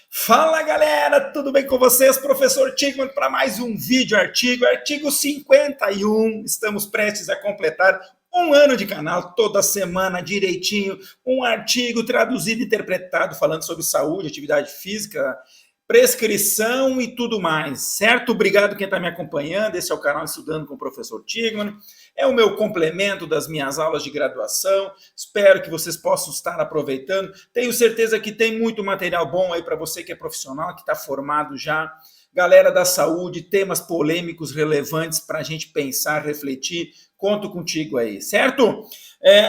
Fala galera, tudo bem com vocês? Professor Tigman para mais um vídeo artigo 51. Estamos prestes a completar um ano de canal, toda semana direitinho, um artigo traduzido e interpretado falando sobre saúde, atividade física, prescrição e tudo mais, certo? Obrigado quem está me acompanhando, esse é o canal Estudando com o Professor Tigman, é o meu complemento das minhas aulas de graduação, espero que vocês possam estar aproveitando, tenho certeza que tem muito material bom aí para você que é profissional, que está formado já, galera da saúde, temas polêmicos relevantes para a gente pensar, refletir, conto contigo aí, certo?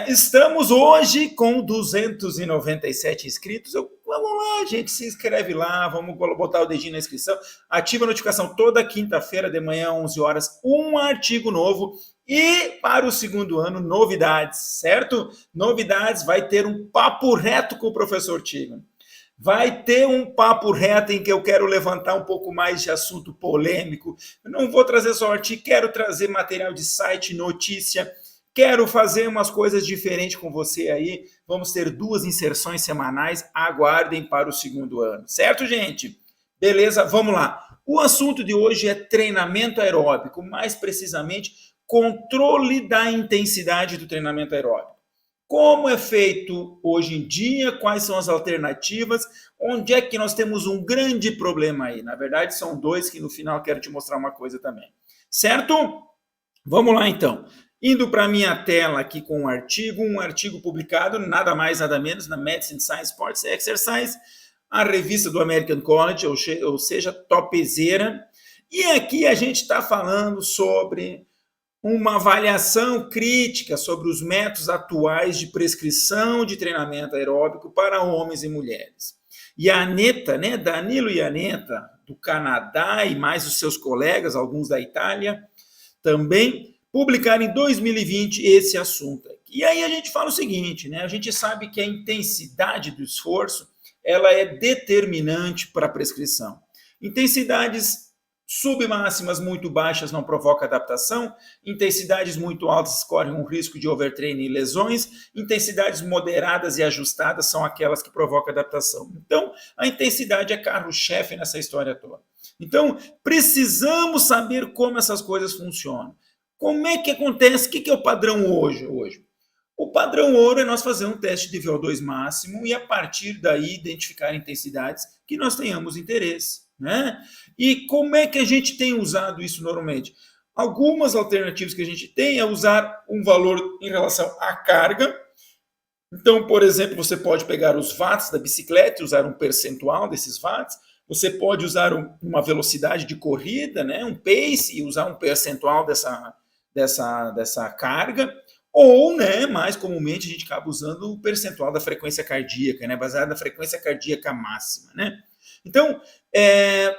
Estamos hoje com 297 inscritos, vamos lá, gente, se inscreve lá, vamos botar o dedinho na inscrição, ativa a notificação toda quinta-feira de manhã, 11 horas, um artigo novo. E para o segundo ano, novidades, certo? Novidades, vai ter um papo reto com o professor Tigman. Vai ter um papo reto em que eu quero levantar um pouco mais de assunto polêmico. Eu não vou trazer só artigo, quero trazer material de site, notícia, quero fazer umas coisas diferentes com você aí. Vamos ter 2 inserções semanais, aguardem para o segundo ano. Certo, gente? Beleza, vamos lá. O assunto de hoje é treinamento aeróbico, mais precisamente, controle da intensidade do treinamento aeróbico. Como é feito hoje em dia, quais são as alternativas, onde é que nós temos um grande problema aí? Na verdade, são 2 que no final quero te mostrar uma coisa também. Certo? Vamos lá então. Indo para a minha tela aqui com um artigo publicado, nada mais, nada menos, na Medicine, Science, Sports and Exercise, a revista do American College, ou seja, topzera. E aqui a gente está falando sobre uma avaliação crítica sobre os métodos atuais de prescrição de treinamento aeróbico para homens e mulheres. E a Aneta, né, Danilo e Aneta, do Canadá, e mais os seus colegas, alguns da Itália, também publicaram em 2020 esse assunto. E aí a gente fala o seguinte, né, a gente sabe que a intensidade do esforço ela é determinante para a prescrição. Intensidades submáximas muito baixas não provocam adaptação, intensidades muito altas correm um risco de overtraining e lesões, intensidades moderadas e ajustadas são aquelas que provocam adaptação. Então, a intensidade é carro-chefe nessa história toda. Então, precisamos saber como essas coisas funcionam. Como é que acontece? O que é o padrão hoje? O padrão ouro é nós fazer um teste de VO2 máximo e, a partir daí, identificar intensidades que nós tenhamos interesse. Né? E como é que a gente tem usado isso normalmente? Algumas alternativas que a gente tem é usar um valor em relação à carga. Então, por exemplo, você pode pegar os watts da bicicleta e usar um percentual desses watts. Você pode usar uma velocidade de corrida, né? Um pace, e usar um percentual dessa carga. Ou, né, mais comumente, a gente acaba usando o percentual da frequência cardíaca, né, baseado na frequência cardíaca máxima, né? Então,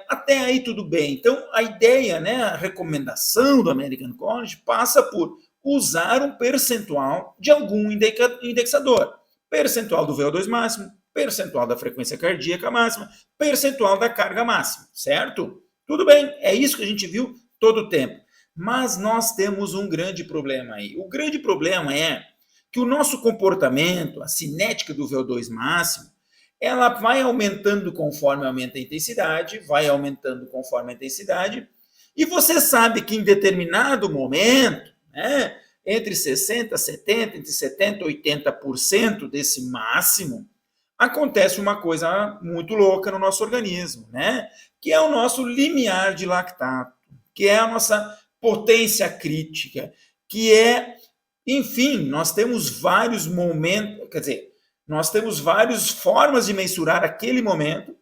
até aí tudo bem. Então, a ideia, né, a recomendação do American College passa por usar um percentual de algum indexador. Percentual do VO2 máximo, percentual da frequência cardíaca máxima, percentual da carga máxima, certo? Tudo bem, é isso que a gente viu todo o tempo. Mas nós temos um grande problema aí. O grande problema é que o nosso comportamento, a cinética do VO2 máximo, ela vai aumentando conforme aumenta a intensidade, vai aumentando conforme a intensidade, e você sabe que em determinado momento, né, entre 60%, 70%, entre 70% e 80% desse máximo, acontece uma coisa muito louca no nosso organismo, né, que é o nosso limiar de lactato, que é a nossa potência crítica, que é, enfim, nós temos vários momentos, quer dizer, nós temos várias formas de mensurar aquele momento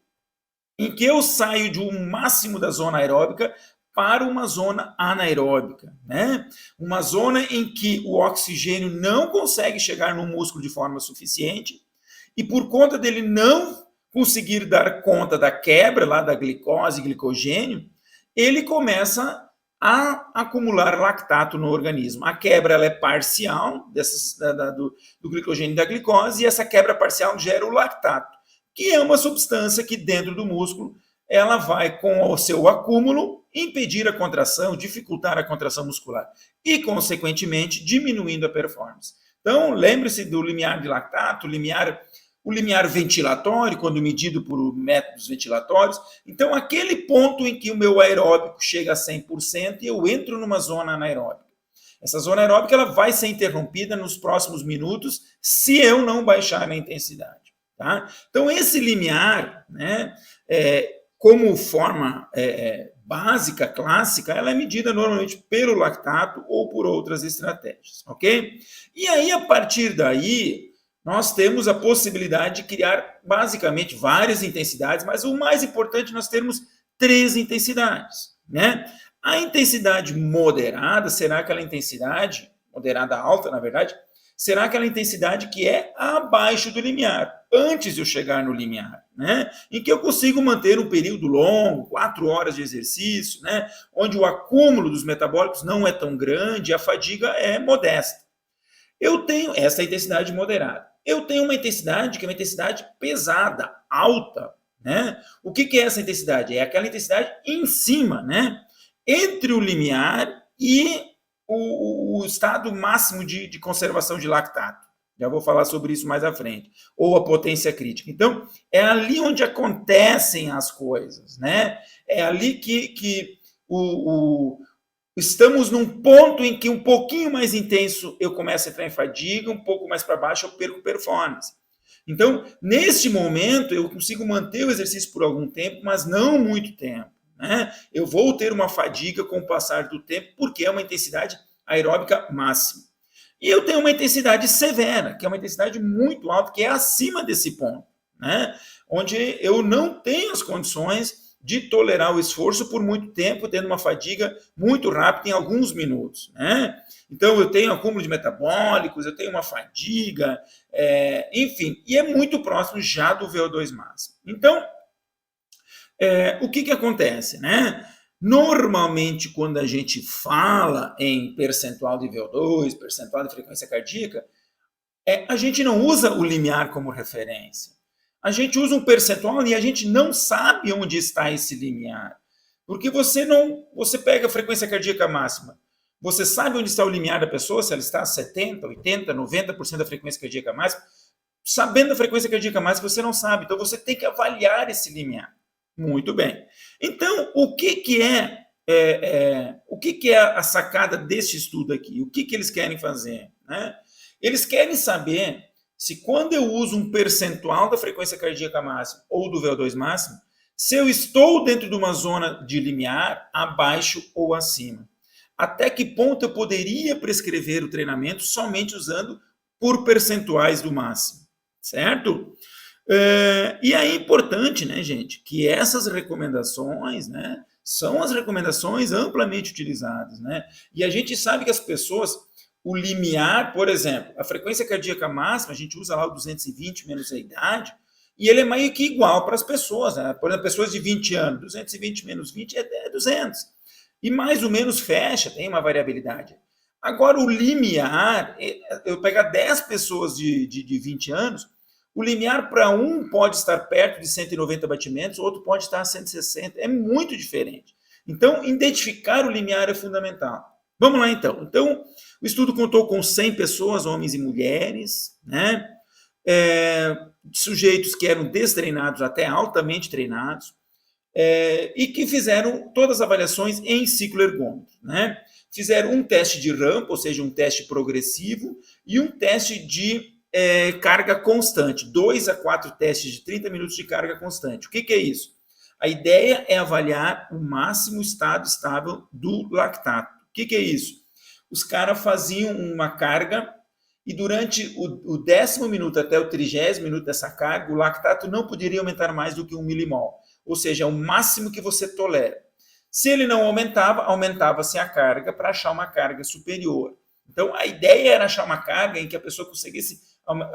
em que eu saio de um máximo da zona aeróbica para uma zona anaeróbica, né? Uma zona em que o oxigênio não consegue chegar no músculo de forma suficiente e, por conta dele não conseguir dar conta da quebra lá da glicose e glicogênio, ele começa a acumular lactato no organismo. A quebra ela é parcial do glicogênio e da glicose, e essa quebra parcial gera o lactato, que é uma substância que dentro do músculo ela vai, com o seu acúmulo, impedir a contração, dificultar a contração muscular e, consequentemente, diminuindo a performance. Então, lembre-se do limiar de lactato, o limiar ventilatório, quando medido por métodos ventilatórios. Então, aquele ponto em que o meu aeróbico chega a 100% e eu entro numa zona anaeróbica. Essa zona aeróbica ela vai ser interrompida nos próximos minutos se eu não baixar a minha intensidade. Tá? Então, esse limiar, né, como forma básica, clássica, ela é medida normalmente pelo lactato ou por outras estratégias, ok? E aí, a partir daí, nós temos a possibilidade de criar, basicamente, várias intensidades, mas o mais importante, nós temos 3 intensidades, né? A intensidade moderada será aquela intensidade, moderada alta, na verdade, será aquela intensidade que é abaixo do limiar, antes de eu chegar no limiar, né? Em que eu consigo manter um período longo, 4 horas de exercício, né? Onde o acúmulo dos metabólicos não é tão grande, a fadiga é modesta. Eu tenho essa intensidade moderada. Eu tenho uma intensidade que é uma intensidade pesada, alta, né? O que é essa intensidade? É aquela intensidade em cima, né? Entre o limiar e o estado máximo de conservação de lactato. Já vou falar sobre isso mais à frente. Ou a potência crítica. Então, é ali onde acontecem as coisas, né? É ali que estamos num ponto em que um pouquinho mais intenso eu começo a entrar em fadiga, um pouco mais para baixo eu perco performance. Então, neste momento, eu consigo manter o exercício por algum tempo, mas não muito tempo, né? Eu vou ter uma fadiga com o passar do tempo, porque é uma intensidade aeróbica máxima. E eu tenho uma intensidade severa, que é uma intensidade muito alta, que é acima desse ponto, né? Onde eu não tenho as condições de tolerar o esforço por muito tempo, tendo uma fadiga muito rápida em alguns minutos, né? Então, eu tenho acúmulo de metabólicos, eu tenho uma fadiga, enfim, e é muito próximo já do VO2 máximo. Então, o que acontece, né? Normalmente, quando a gente fala em percentual de VO2, percentual de frequência cardíaca, a gente não usa o limiar como referência. A gente usa um percentual e a gente não sabe onde está esse limiar. Porque você pega a frequência cardíaca máxima, você sabe onde está o limiar da pessoa, se ela está a 70%, 80%, 90% da frequência cardíaca máxima. Sabendo a frequência cardíaca máxima, você não sabe. Então, você tem que avaliar esse limiar. Muito bem. Então, o que é a sacada desse estudo aqui? O que eles querem fazer, né? Eles querem saber se quando eu uso um percentual da frequência cardíaca máxima ou do VO2 máximo, se eu estou dentro de uma zona de limiar, abaixo ou acima. Até que ponto eu poderia prescrever o treinamento somente usando por percentuais do máximo, certo? E aí é importante, né, gente, que essas recomendações, né, são as recomendações amplamente utilizadas, né? E a gente sabe que as pessoas, o limiar, por exemplo, a frequência cardíaca máxima, a gente usa lá o 220 menos a idade, e ele é meio que igual para as pessoas, né? Por exemplo, pessoas de 20 anos, 220 menos 20 é 200. E mais ou menos fecha, tem uma variabilidade. Agora, o limiar, eu pegar 10 pessoas de 20 anos, o limiar para um pode estar perto de 190 batimentos, o outro pode estar a 160. É muito diferente. Então, identificar o limiar é fundamental. Vamos lá, então. Então, o estudo contou com 100 pessoas, homens e mulheres, né? Sujeitos que eram destreinados até altamente treinados, e que fizeram todas as avaliações em ciclo ergômetro, né? Fizeram um teste de rampa, ou seja, um teste progressivo, e um teste de carga constante, 2 a 4 testes de 30 minutos de carga constante. O que é isso? A ideia é avaliar o máximo estado estável do lactato. O que é isso? Os caras faziam uma carga e durante o 10º minuto até o 30º minuto dessa carga, o lactato não poderia aumentar mais do que 1 milimol, ou seja, é o máximo que você tolera. Se ele não aumentava, aumentava-se a carga para achar uma carga superior. Então, a ideia era achar uma carga em que a pessoa conseguisse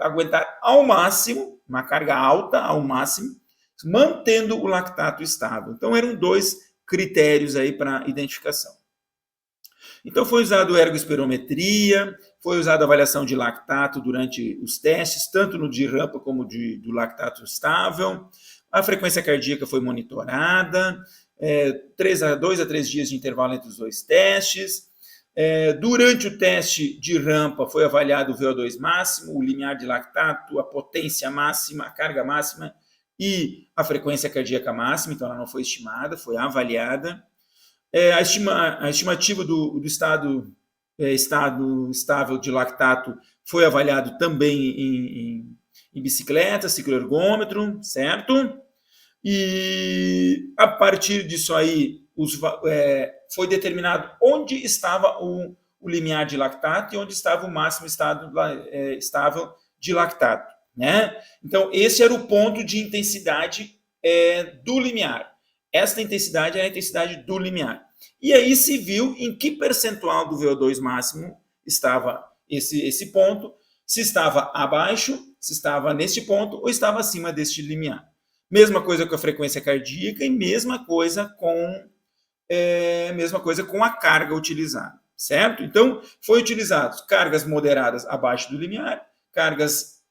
aguentar ao máximo, uma carga alta ao máximo, mantendo o lactato estável. Então, eram 2 critérios aí para identificação. Então, foi usado ergospirometria, foi usada avaliação de lactato durante os testes, tanto no de rampa como do lactato estável. A frequência cardíaca foi monitorada, 2 a 3 dias de intervalo entre os 2 testes. Durante o teste de rampa foi avaliado o VO2 máximo, o limiar de lactato, a potência máxima, a carga máxima e a frequência cardíaca máxima, então ela não foi estimada, foi avaliada. A estimativa do estado estável de lactato foi avaliado também em bicicleta, cicloergômetro, certo? E a partir disso aí, foi determinado onde estava o limiar de lactato e onde estava o máximo estado estável de lactato, né? Então, esse era o ponto de intensidade do limiar. Esta intensidade era a intensidade do limiar. E aí se viu em que percentual do VO2 máximo estava esse ponto, se estava abaixo, se estava neste ponto ou estava acima deste limiar. Mesma coisa com a frequência cardíaca e mesma coisa com a carga utilizada, certo? Então, foi utilizado cargas moderadas abaixo do limiar, cargas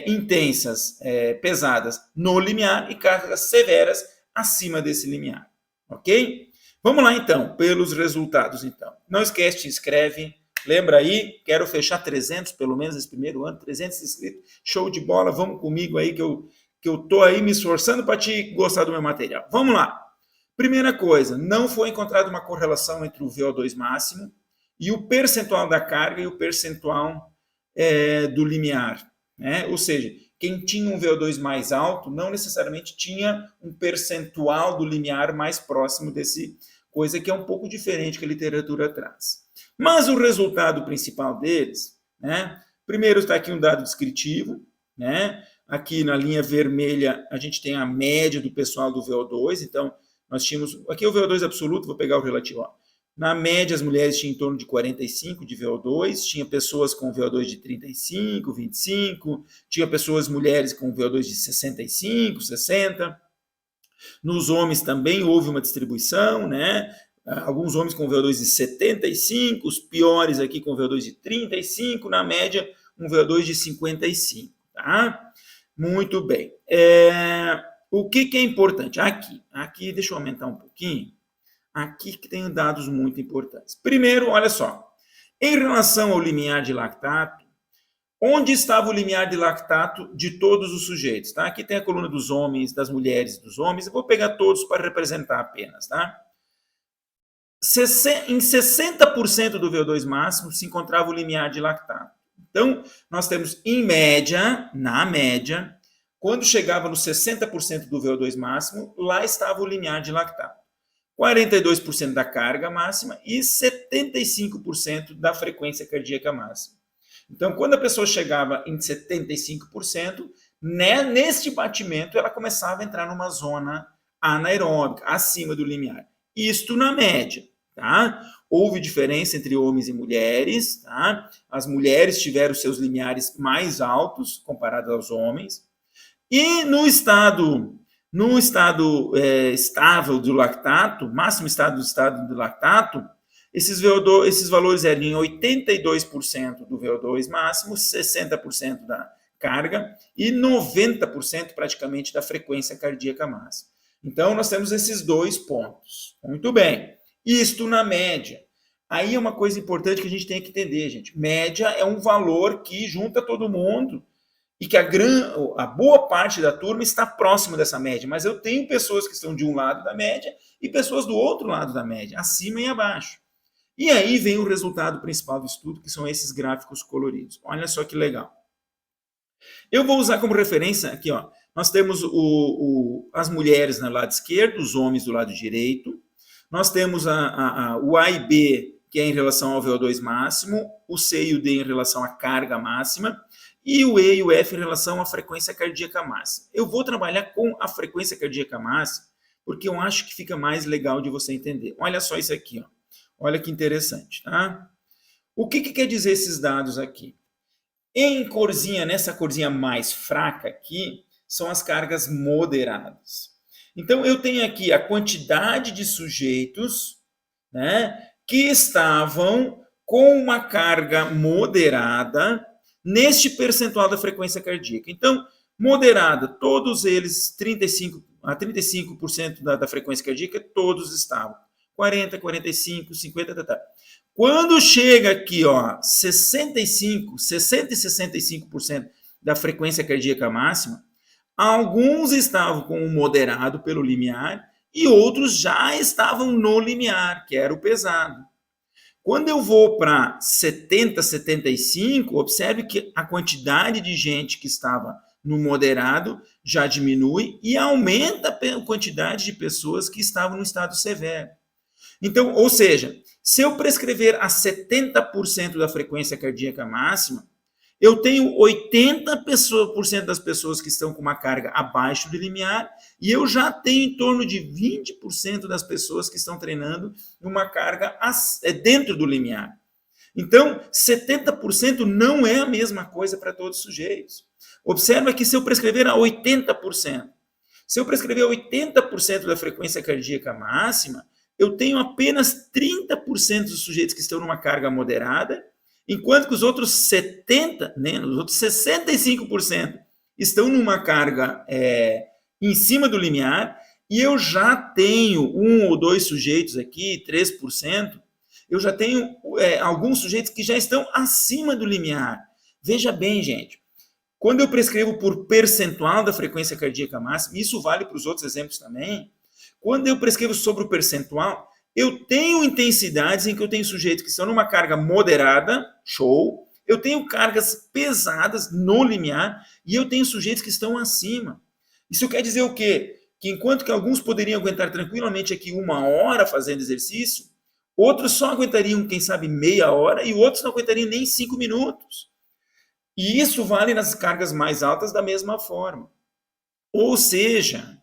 intensas, pesadas no limiar e cargas severas acima desse limiar, ok? Vamos lá, então, pelos resultados, então. Não esquece, te inscreve, lembra aí, quero fechar 300, pelo menos, esse primeiro ano, 300 inscritos, show de bola, vamos comigo aí, que eu tô aí me esforçando para te gostar do meu material. Vamos lá. Primeira coisa, não foi encontrada uma correlação entre o VO2 máximo e o percentual da carga e o percentual do limiar, né? Ou seja, quem tinha um VO2 mais alto não necessariamente tinha um percentual do limiar mais próximo desse coisa que é um pouco diferente que a literatura traz. Mas o resultado principal deles, né? Primeiro está aqui um dado descritivo, né? Aqui na linha vermelha a gente tem a média do pessoal do VO2, então nós tínhamos, aqui é o VO2 absoluto, vou pegar o relativo, ó. Na média, as mulheres tinham em torno de 45 de VO2, tinha pessoas com VO2 de 35, 25, tinha pessoas, mulheres com VO2 de 65, 60. Nos homens também houve uma distribuição, né? Alguns homens com VO2 de 75, os piores aqui com VO2 de 35, na média, um VO2 de 55, tá? Muito bem. O que é importante? Aqui, deixa eu aumentar um pouquinho. Aqui que tem dados muito importantes. Primeiro, olha só. Em relação ao limiar de lactato, onde estava o limiar de lactato de todos os sujeitos? Tá? Aqui tem a coluna dos homens, das mulheres e dos homens. Eu vou pegar todos para representar apenas. Tá? Em 60% do VO2 máximo se encontrava o limiar de lactato. Então, nós temos, em média, na média, quando chegava nos 60% do VO2 máximo, lá estava o limiar de lactato. 42% da carga máxima e 75% da frequência cardíaca máxima. Então, quando a pessoa chegava em 75%, né, neste batimento ela começava a entrar numa zona anaeróbica, acima do limiar. Isto na média, tá? Houve diferença entre homens e mulheres, tá? As mulheres tiveram seus limiares mais altos comparados aos homens. E no estado estável do lactato, máximo estado do lactato, esses valores eram em 82% do VO2 máximo, 60% da carga e 90% praticamente da frequência cardíaca máxima. Então, nós temos esses dois pontos. Muito bem. Isto na média. Aí é uma coisa importante que a gente tem que entender, gente. Média é um valor que junta todo mundo e que a boa parte da turma está próxima dessa média, mas eu tenho pessoas que estão de um lado da média e pessoas do outro lado da média, acima e abaixo. E aí vem o resultado principal do estudo, que são esses gráficos coloridos. Olha só que legal. Eu vou usar como referência aqui, ó, nós temos as mulheres no lado esquerdo, os homens do lado direito, nós temos o A e B, que é em relação ao VO2 máximo, o C e o D em relação à carga máxima, e o E e o F em relação à frequência cardíaca máxima. Eu vou trabalhar com a frequência cardíaca máxima, porque eu acho que fica mais legal de você entender. Olha só isso aqui, ó. Olha que interessante, tá? O que quer dizer esses dados aqui? Em corzinha, nessa corzinha mais fraca aqui, são as cargas moderadas. Então, eu tenho aqui a quantidade de sujeitos, né, que estavam com uma carga moderada neste percentual da frequência cardíaca. Então, moderada, todos eles, 35% da frequência cardíaca, todos estavam. 40, 45, 50, Quando chega aqui, ó, 60 e 65% da frequência cardíaca máxima, alguns estavam com o moderado pelo limiar e outros já estavam no limiar, que era o pesado. Quando eu vou para 70, 75, observe que a quantidade de gente que estava no moderado já diminui e aumenta a quantidade de pessoas que estavam no estado severo. Então, ou seja, se eu prescrever a 70% da frequência cardíaca máxima, eu tenho 80% das pessoas que estão com uma carga abaixo do limiar e eu já tenho em torno de 20% das pessoas que estão treinando numa carga dentro do limiar. Então, 70% não é a mesma coisa para todos os sujeitos. Observa que se eu prescrever a 80%, se eu prescrever 80% da frequência cardíaca máxima, eu tenho apenas 30% dos sujeitos que estão numa carga moderada, enquanto que os outros 70%, né, os outros 65% estão numa carga em cima do limiar, e eu já tenho 1 ou 2 sujeitos aqui, 3%, eu já tenho alguns sujeitos que já estão acima do limiar. Veja bem, gente, quando eu prescrevo por percentual da frequência cardíaca máxima, isso vale para os outros exemplos também, quando eu prescrevo sobre o percentual, eu tenho intensidades em que eu tenho sujeitos que estão numa carga moderada, show, eu tenho cargas pesadas no limiar e eu tenho sujeitos que estão acima. Isso quer dizer o quê? Que enquanto que alguns poderiam aguentar tranquilamente aqui 1 hora fazendo exercício, outros só aguentariam, quem sabe, meia hora e outros não aguentariam nem 5 minutos. E isso vale nas cargas mais altas da mesma forma. Ou seja,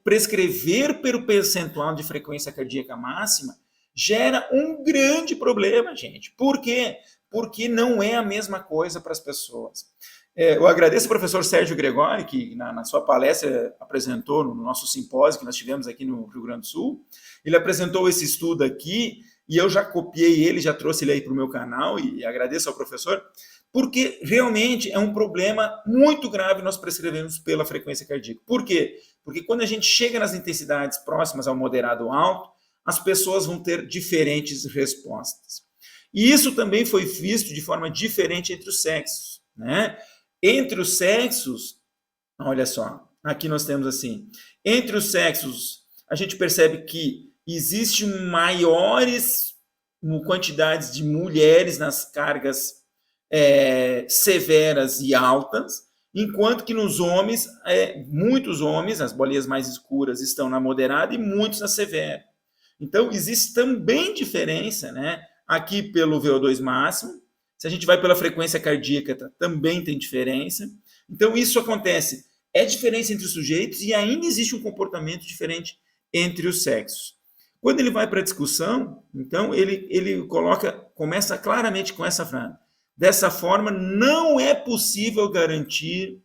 prescrever pelo percentual de frequência cardíaca máxima gera um grande problema, gente. Por quê? Porque não é a mesma coisa para as pessoas. Eu agradeço ao professor Sérgio Gregori, que na sua palestra apresentou no nosso simpósio que nós tivemos aqui no Rio Grande do Sul. Ele apresentou esse estudo aqui e eu já copiei ele, já trouxe ele aí para o meu canal e agradeço ao professor, porque realmente é um problema muito grave nós prescrevemos pela frequência cardíaca. Por quê? Porque quando a gente chega nas intensidades próximas ao moderado alto, as pessoas vão ter diferentes respostas. E isso também foi visto de forma diferente entre os sexos, né? Entre os sexos, olha só, aqui nós temos assim, entre os sexos, a gente percebe que existe maiores quantidades de mulheres nas cargas severas e altas, enquanto que nos homens, muitos homens, as bolinhas mais escuras estão na moderada e muitos na severa. Então, existe também diferença, né? Aqui pelo VO2 máximo, se a gente vai pela frequência cardíaca, também tem diferença. Então, isso acontece. É diferença entre os sujeitos e ainda existe um comportamento diferente entre os sexos. Quando ele vai para a discussão, então, ele começa claramente com essa frase. Dessa forma, não é possível garantir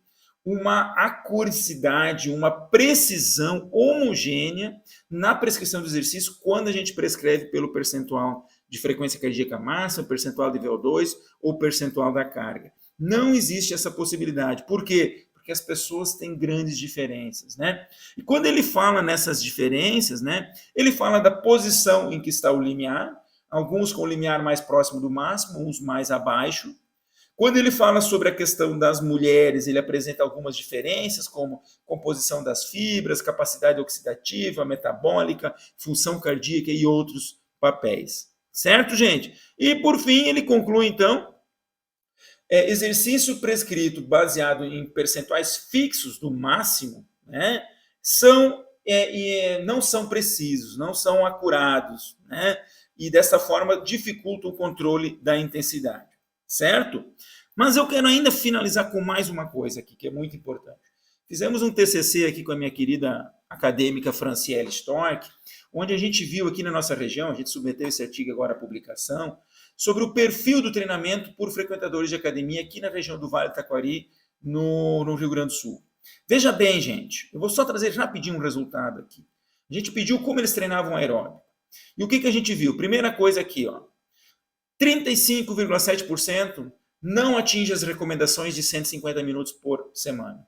uma acuricidade, uma precisão homogênea na prescrição do exercício quando a gente prescreve pelo percentual de frequência cardíaca máxima, percentual de VO2 ou percentual da carga. Não existe essa possibilidade. Por quê? Porque as pessoas têm grandes diferenças, né? E quando ele fala nessas diferenças, né, ele fala da posição em que está o limiar, alguns com o limiar mais próximo do máximo, uns mais abaixo. Quando ele fala sobre a questão das mulheres, ele apresenta algumas diferenças, como composição das fibras, capacidade oxidativa, metabólica, função cardíaca e outros papéis. Certo, gente? E, por fim, ele conclui, então, exercício prescrito baseado em percentuais fixos do máximo, né, não são precisos, não são acurados, né, e dessa forma dificulta o controle da intensidade, certo? Mas eu quero ainda finalizar com mais uma coisa aqui, que é muito importante. Fizemos um TCC aqui com a minha querida acadêmica Franciele Storck, onde a gente viu aqui na nossa região, a gente submeteu esse artigo agora à publicação, sobre o perfil do treinamento por frequentadores de academia aqui na região do Vale do Taquari, no Rio Grande do Sul. Veja bem, gente, eu vou só trazer rapidinho um resultado aqui. A gente pediu como eles treinavam aeróbico. E o que a gente viu? Primeira coisa aqui, ó, 35,7% não atinge as recomendações de 150 minutos por semana.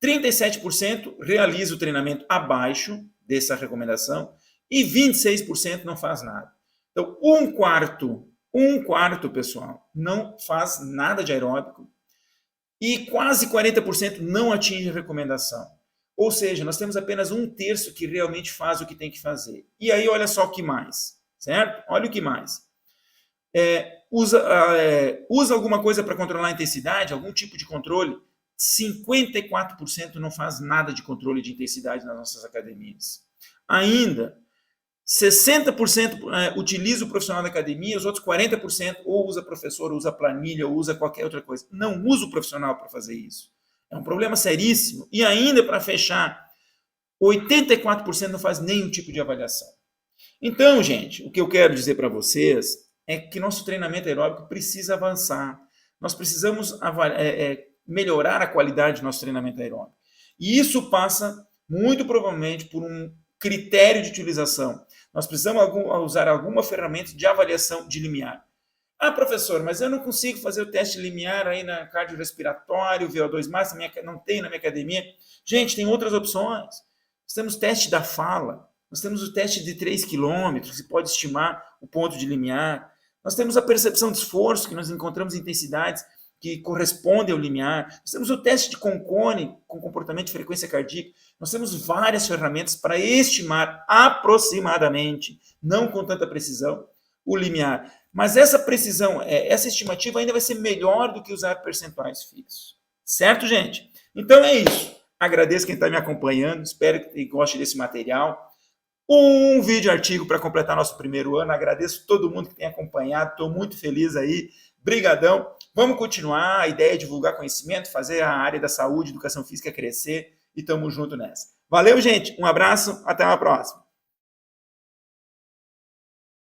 37% realiza o treinamento abaixo dessa recomendação e 26% não faz nada. Então, um quarto, pessoal, não faz nada de aeróbico e quase 40% não atinge a recomendação. Ou seja, nós temos apenas 1/3 que realmente faz o que tem que fazer. E aí, olha só o que mais, certo? Olha o que mais. Usa alguma coisa para controlar a intensidade, algum tipo de controle? 54% não faz nada de controle de intensidade nas nossas academias. Ainda, 60% utiliza o profissional da academia, os outros 40% ou usa professor, ou usa planilha, ou usa qualquer outra coisa. Não usa o profissional para fazer isso. É um problema seríssimo. E ainda, para fechar, 84% não faz nenhum tipo de avaliação. Então, gente, o que eu quero dizer para vocês é que nosso treinamento aeróbico precisa avançar. Nós precisamos melhorar a qualidade do nosso treinamento aeróbico. E isso passa, muito provavelmente, por um critério de utilização. Nós precisamos usar alguma ferramenta de avaliação de limiar. Ah, professor, mas eu não consigo fazer o teste limiar aí na cardiorrespiratório, VO2 máximo, não tem na minha academia. Gente, tem outras opções. Nós temos teste da fala, nós temos o teste de 3 km, que pode estimar o ponto de limiar. Nós temos a percepção de esforço, que nós encontramos intensidades que correspondem ao limiar. Nós temos o teste de Concone, com comportamento de frequência cardíaca. Nós temos várias ferramentas para estimar aproximadamente, não com tanta precisão, o limiar. Mas essa precisão, essa estimativa ainda vai ser melhor do que usar percentuais fixos. Certo, gente? Então é isso. Agradeço quem está me acompanhando, espero que goste desse material. Um vídeo artigo para completar nosso primeiro ano. Agradeço todo mundo que tem acompanhado, estou muito feliz aí. Brigadão. Vamos continuar, a ideia é divulgar conhecimento, fazer a área da saúde, educação física crescer e estamos juntos nessa. Valeu, gente. Um abraço, até uma próxima.